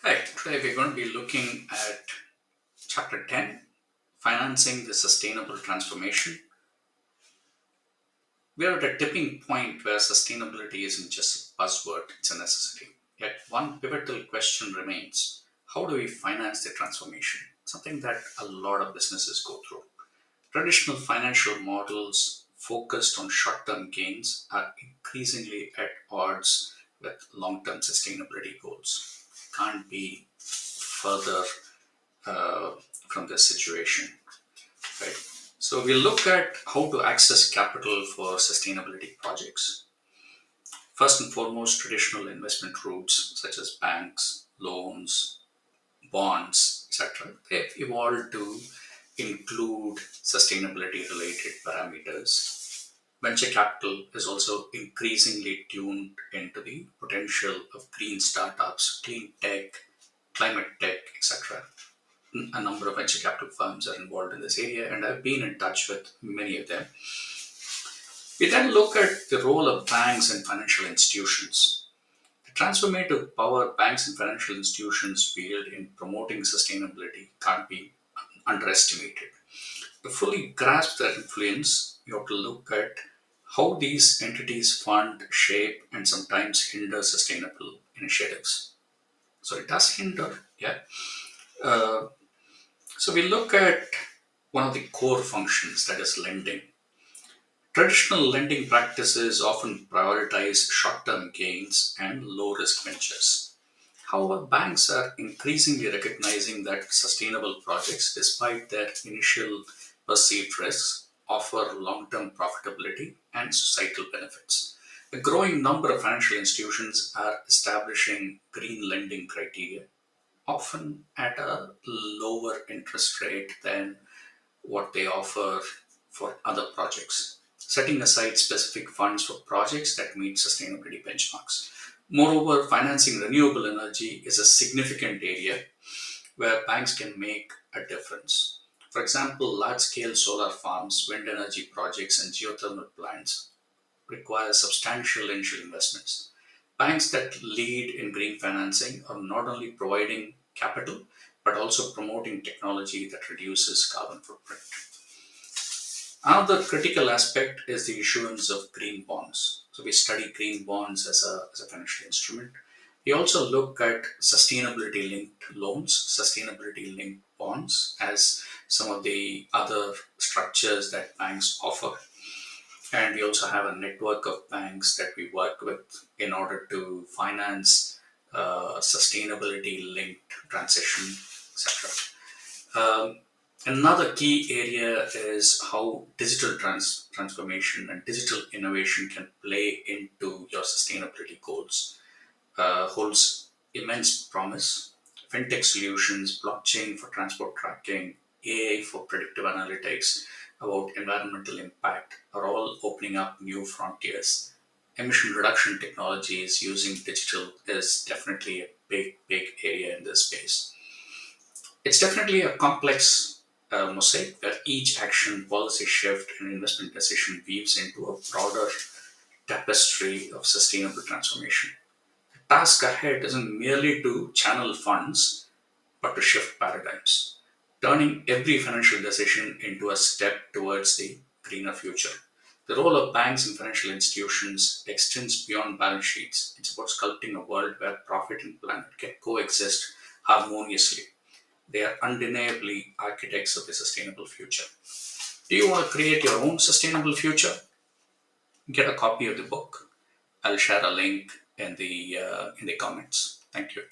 Right, today we're going to be looking at chapter 10, Financing the Sustainable Transformation. We're at a tipping point where sustainability isn't just a buzzword, it's a necessity. Yet, one pivotal question remains: how do we finance the transformation? Something that a lot of businesses go through. Traditional financial models focused on short term gains are increasingly at odds with long term sustainability goals. Can't be further uh, from this situation, right? So we look at how to access capital for sustainability projects. First and foremost, traditional investment routes such as banks, loans, bonds, etc. They've evolved to include sustainability related parameters. Venture capital is also increasingly tuned into the potential of green startups, clean tech, climate tech, etc. A number of venture capital firms are involved in this area, and I've been in touch with many of them. We then look at the role of banks and financial institutions. The transformative power banks and financial institutions wield in promoting sustainability can't be underestimated. To fully grasp their influence, you have to look at how these entities fund, shape, and sometimes hinder sustainable initiatives. So it does hinder, yeah. Uh, So we look at one of the core functions, that is lending. Traditional lending practices often prioritize short term gains and low risk ventures. However, banks are increasingly recognizing that sustainable projects, despite their initial perceived risks, offer long term profitability and societal benefits. A growing number of financial institutions are establishing green lending criteria, often at a lower interest rate than what they offer for other projects, setting aside specific funds for projects that meet sustainability benchmarks. Moreover, financing renewable energy is a significant area where banks can make a difference. For example, large scale solar farms, wind energy projects, and geothermal plants require substantial initial investments. Banks that lead in green financing are not only providing capital but also promoting technology that reduces carbon footprint. Another critical aspect is the issuance of green bonds. So we study green bonds as a financial instrument. We also look at sustainability linked loans, sustainability linked bonds as some of the other structures that banks offer. And we also have a network of banks that we work with in order to finance sustainability linked transition, etc. Another key area is how digital transformation and digital innovation can play into your sustainability goals. Holds immense promise. Fintech solutions, blockchain for transport tracking, AI for predictive analytics about environmental impact are all opening up new frontiers. Emission reduction technologies using digital is definitely a big area in this space. It's definitely a complex mosaic where each action, policy shift, and investment decision weaves into a broader tapestry of sustainable transformation. The task ahead isn't merely to channel funds, but to shift paradigms, turning every financial decision into a step towards the greener future. The role of banks and financial institutions extends beyond balance sheets. It's about sculpting a world where profit and planet can coexist harmoniously. They are undeniably architects of a sustainable future. Do you want to create your own sustainable future? Get a copy of the book. I'll share a link in the comments. Thank you.